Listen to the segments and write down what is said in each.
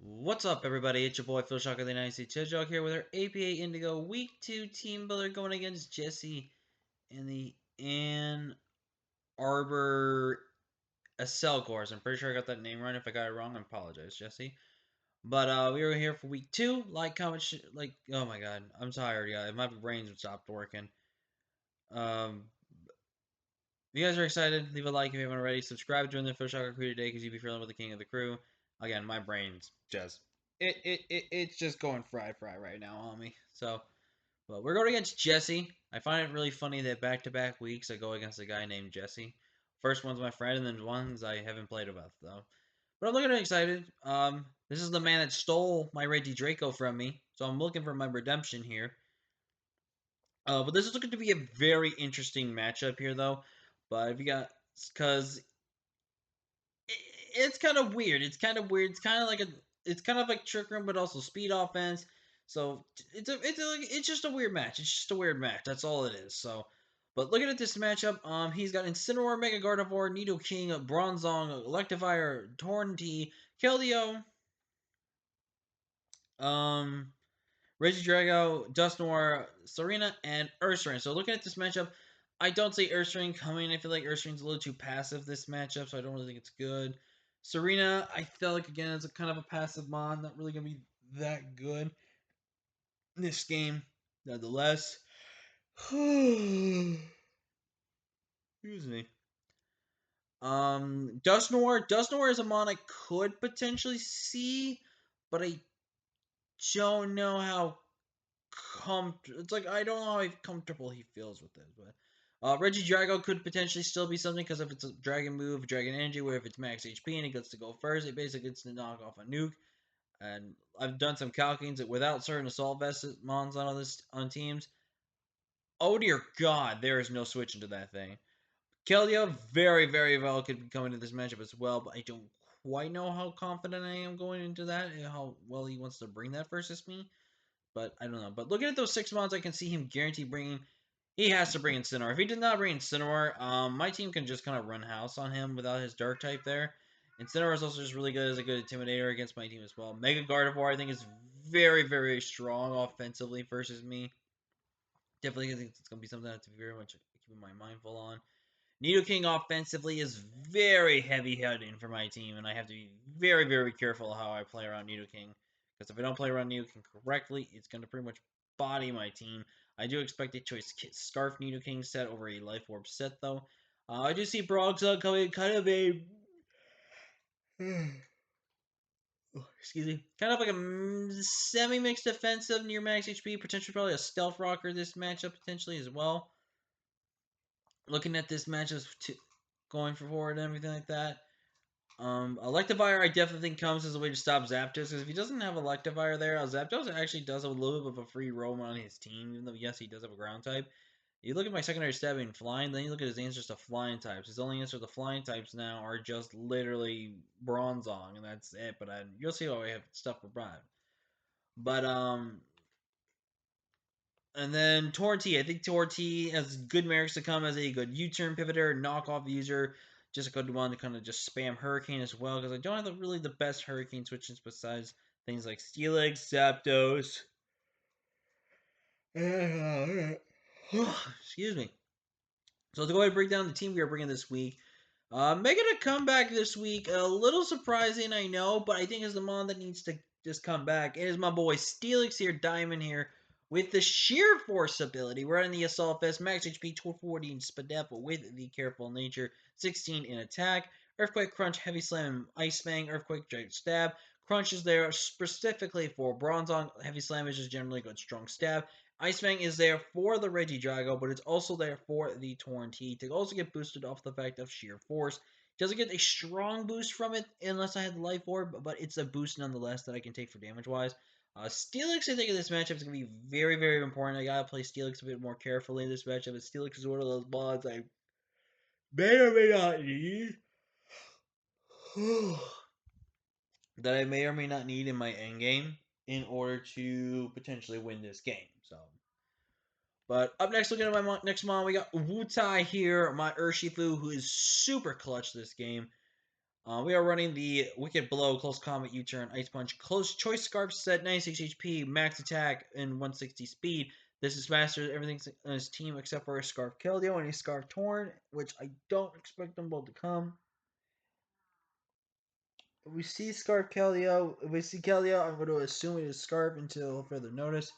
What's up, everybody? It's your boy Phil Shocker the 96 Hedgehog here with our APA Indigo Week 2 Team Builder going against Jesse in the Ann Arbor Cell course. I'm pretty sure I got that name right. If I got it wrong, I apologize, Jesse. But we were here for Week 2. Like, comment, oh my god, I'm tired, guys. My brain's stopped working. Um, if you guys are excited, leave a like if you haven't already. Subscribe during the Phil Shocker crew today because you'll be feeling with the king of the crew. Again, my brain's just it's just going fry right now on me. So, but we're going against Jesse. I find it really funny that back-to-back weeks I go against a guy named Jesse. First one's my friend, and then ones I haven't played with though. But I'm looking excited. This is the man that stole my Reggie Draco from me, so I'm looking for my redemption here. But this is looking to be a very interesting matchup here, though. But if you got, because it's kind of weird. It's kind of weird. It's kind of like trick room, but also speed offense. So it's just a weird match. It's just a weird match. That's all it is. So, but looking at this matchup, he's got Incineroar, Mega Gardevoir, Nidoking, Bronzong, Electivire, Torrentee, Keldeo, um, Regidrago, Dusknoir, Serena, and Ursaring. So looking at this matchup, I don't see Ursaring coming. I feel like Ursaring's a little too passive this matchup, so I don't really think it's good. Serena, I feel like again it's a kind of a passive mon, not really gonna be that good in this game. Nonetheless, excuse me. Dusknoir is a mon I could potentially see, but I don't know how it's like I don't know how comfortable he feels with it, but Regidrago could potentially still be something because if it's a dragon move, dragon energy, where if it's max HP and it gets to go first, it basically gets to knock off a nuke. And I've done some calculations that without certain assault vest mons on teams, oh dear God, there is no switching to that thing. Keldeo very well could come into this matchup as well, but I don't quite know how confident I am going into that and how well he wants to bring that versus me. But I don't know. But looking at those 6 mods, I can see him guarantee bringing. He has to bring in Incineroar. If he did not bring Incineroar, my team can just kind of run house on him without his Dark type there. Incineroar is also just really good as a good Intimidator against my team as well. Mega Gardevoir, I think, is very strong offensively versus me. Definitely think it's going to be something I have to be very much keep my mindful on. Nidoking offensively is very heavy-hitting for my team, and I have to be very careful how I play around Nidoking. Because if I don't play around Nidoking correctly, it's going to pretty much body my team. I do expect a choice Scarf Nidoking set over a Life Orb set, though. I do see Bronzong coming kind of a... excuse me. Kind of like a semi-mixed defensive near max HP. Potentially probably a Stealth Rocker this matchup, potentially as well. Looking at this matchup going forward and everything like that. Electivire I definitely think comes as a way to stop Zapdos, because if he doesn't have Electivire there, Zapdos actually does have a little bit of a free roam on his team, even though, yes, he does have a ground type. You look at my secondary stat being flying, then you look at his answers to flying types. His only answer to flying types now are just literally Bronzong, and that's it, but you'll see how I have stuff for Brian. But, and then Torrentee. I think Torrentee has good merits to come as a good U-turn pivoter, knockoff user. Just a good one to kind of just spam Hurricane as well, because I don't have really the best Hurricane switches besides things like Steelix, Zapdos. Excuse me. So to go ahead and break down the team we are bringing this week. Making a comeback this week. A little surprising, I know, but I think it's the mon that needs to just come back. It is my boy Steelix here, Diamond here, with the Sheer Force ability. We're in the Assault Vest, max HP 240 in Spadep with the Careful Nature, 16 in attack. Earthquake Crunch, Heavy Slam, Ice Fang, Earthquake Giant Stab. Crunch is there specifically for Bronzong. Heavy Slam is just generally good strong stab. Ice Fang is there for the Regidrago, but it's also there for the Torrentee to also get boosted off the fact of Sheer Force. Doesn't get a strong boost from it unless I had the Life Orb, but it's a boost nonetheless that I can take for damage-wise. Steelix, I think, in this matchup is going to be very important. I got to play Steelix a bit more carefully in this matchup. Steelix is one of those mods I may or may not need. that I may or may not need in my endgame in order to potentially win this game. So, but up next, looking at my next mon, we got Wutai here, my Urshifu, who is super clutch this game. We are running the Wicked Blow, Close Combat, U-Turn, Ice Punch, Close Choice Scarf set, 96 HP, max attack, and 160 speed. This is faster everything in his team except for a Scarf Keldeo and a Scarf Torn, which I don't expect them both to come. If we see Keldeo, I'm going to assume it is Scarf until further notice.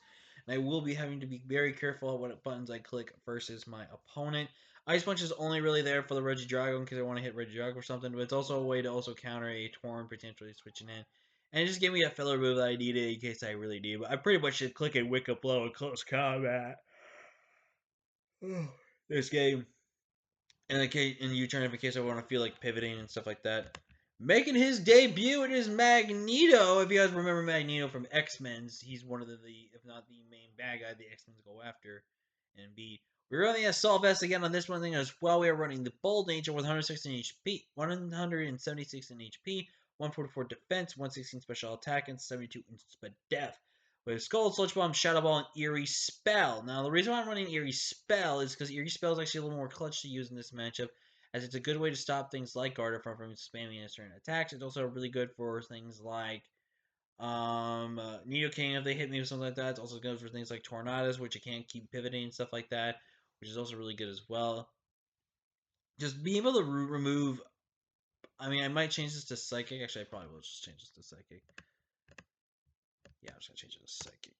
And I will be having to be very careful what buttons I click versus my opponent. Ice Punch is only really there for the Regidrago because I want to hit Regidrago or something, but it's also a way to also counter a Torn potentially switching in. And it just gave me a filler move that I needed in case I really need. But I pretty much should click a Wicked Blow in close combat. This game. In U-turn in case I want to feel like pivoting and stuff like that. Making his debut, it is Magneto. If you guys remember Magneto from X-Men's, he's one of the if not the main bad guy the X-Men's go after and beat. We're running Assault Vest again on this one thing as well. We are running the Bold Nature with 116 HP, 176 in HP, 144 defense, 116 special attack, and 72 instant death. We have Skull, Sludge Bomb, Shadow Ball, and Eerie Spell. Now, the reason why I'm running Eerie Spell is because Eerie Spell is actually a little more clutch to use in this matchup, as it's a good way to stop things like Garter from spamming in certain attacks. It's also really good for things like Nidoking if they hit me with something like that. It's also good for things like Tornadoes, which you can't keep pivoting and stuff like that, which is also really good as well. Just being able to remove. I mean, I might change this to Psychic. Actually, I probably will just change this to Psychic. Yeah, I'm just gonna change it to Psychic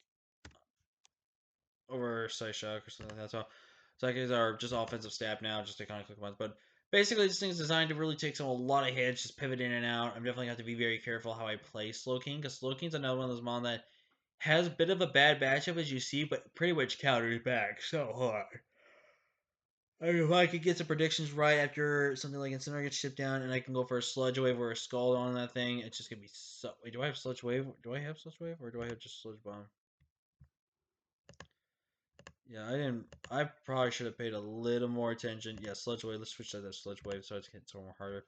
over Psyshock or something like that. So Psychics are just offensive stab now, just to kind of click them. But basically, this thing is designed to really take a lot of hits, just pivot in and out. I'm definitely going to have to be very careful how I play Slowking, because Slowking's another one of those mon that has a bit of a bad matchup, as you see, but pretty much counters back so hard. I mean, if I could get some predictions right after something like Incineroar gets shipped down, and I can go for a Sludge Wave or a Scald on that thing, it's just going to be so... Wait, do I have Sludge Wave? Do I have Sludge Wave, or do I have just Sludge Bomb? Yeah, I didn't. I probably should have paid a little more attention. Yeah, Sludge Wave. Let's switch that to Sludge Wave so it's getting so more harder.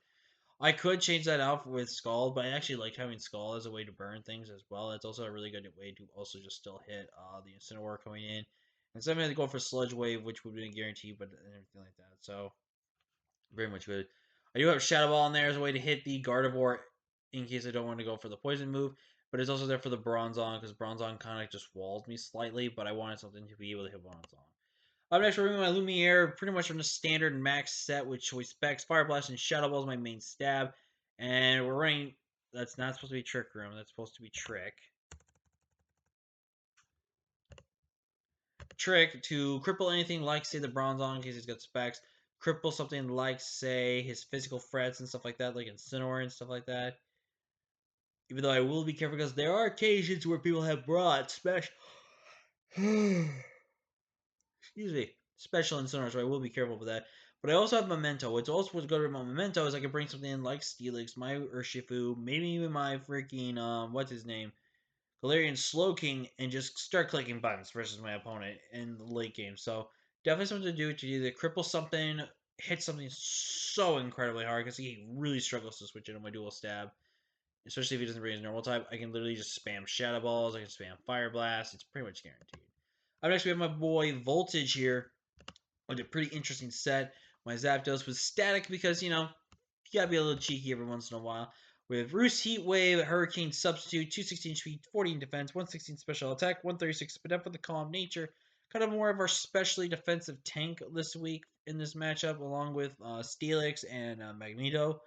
I could change that out with Scald, but I actually like having Scald as a way to burn things as well. It's also a really good way to also just still hit the Incineroar coming in. Instead of having to go for Sludge Wave, which would be a guarantee, but everything like that. So, very much good. I do have Shadow Ball in there as a way to hit the Gardevoir in case I don't want to go for the poison move. But it's also there for the Bronzong because Bronzong kind of just walled me slightly, but I wanted something to be able to hit Bronzong. Up next, we're running my Lumiere, pretty much from the standard max set with choice specs. Fire Blast and Shadow Ball is my main stab. And we're running, that's not supposed to be Trick Room, that's supposed to be Trick. Trick to cripple anything like, say, the Bronzong in case he's got specs. Cripple something like, say, his physical threats and stuff like that, like Incineroar and stuff like that. Even though I will be careful because there are occasions where people have brought special... Excuse me. Special Incineroar, so I will be careful with that. But I also have Memento. What's also what's good about Memento is I can bring something in like Steelix, my Urshifu, maybe even my freaking, what's his name? Galarian Slowking, and just start clicking buttons versus my opponent in the late game. So definitely something to do to either cripple something, hit something so incredibly hard, because he really struggles to switch it on my dual stab. Especially if he doesn't bring his normal type, I can literally just spam Shadow Balls, I can spam Fire Blast, it's pretty much guaranteed. Up next we have my boy Voltage here, with a pretty interesting set. My Zapdos was static because, you gotta be a little cheeky every once in a while. With Roost, Heat Wave, Hurricane Substitute, 216 speed, 14 defense, 116 special attack, 136 speed with the Calm Nature. Kind of more of our specially defensive tank this week in this matchup, along with Steelix and Magneto,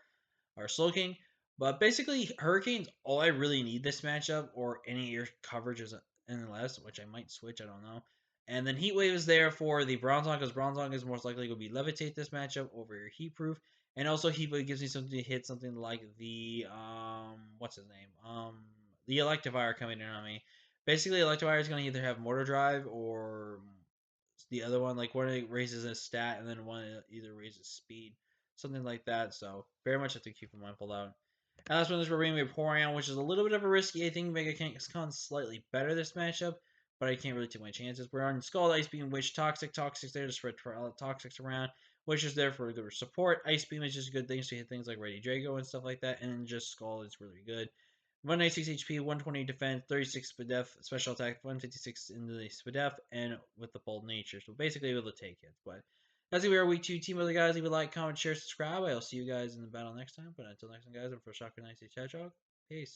or Slowking. But basically, Hurricane's all I really need this matchup, or any air coverage is less, which I might switch, I don't know. And then Heat Wave is there for the Bronzong, because Bronzong is most likely going to be Levitate this matchup over your Heat Proof. And also Heat Wave gives me something to hit something like the, what's his name? The Electivire coming in on me. Basically, Electivire is going to either have Mortar Drive or the other one, like one raises a stat and then one either raises speed. Something like that, so very much have to keep in mind pulled out. And last one is we're bringing Vaporeon, which is a little bit of a risky. I think Mega Kangaskhan's slightly better this matchup, but I can't really take my chances. We're on Scald, Ice Beam, Witch, Toxic's there to spread Toxics around. Witch is there for good support. Ice Beam is just good things to hit things like Ready Drago and stuff like that, and then just Scald is really good. 196 HP, 120 defense, 36 Spadef, special attack, 156 in the Spadef, and with the Bold Nature. So basically able to take hits, but That's gonna be our week 2 team builder, guys. Leave a like, comment, share, subscribe. I'll see you guys in the battle next time. But until next time, guys, I'm for Shocker 96 Hedgehog. Peace.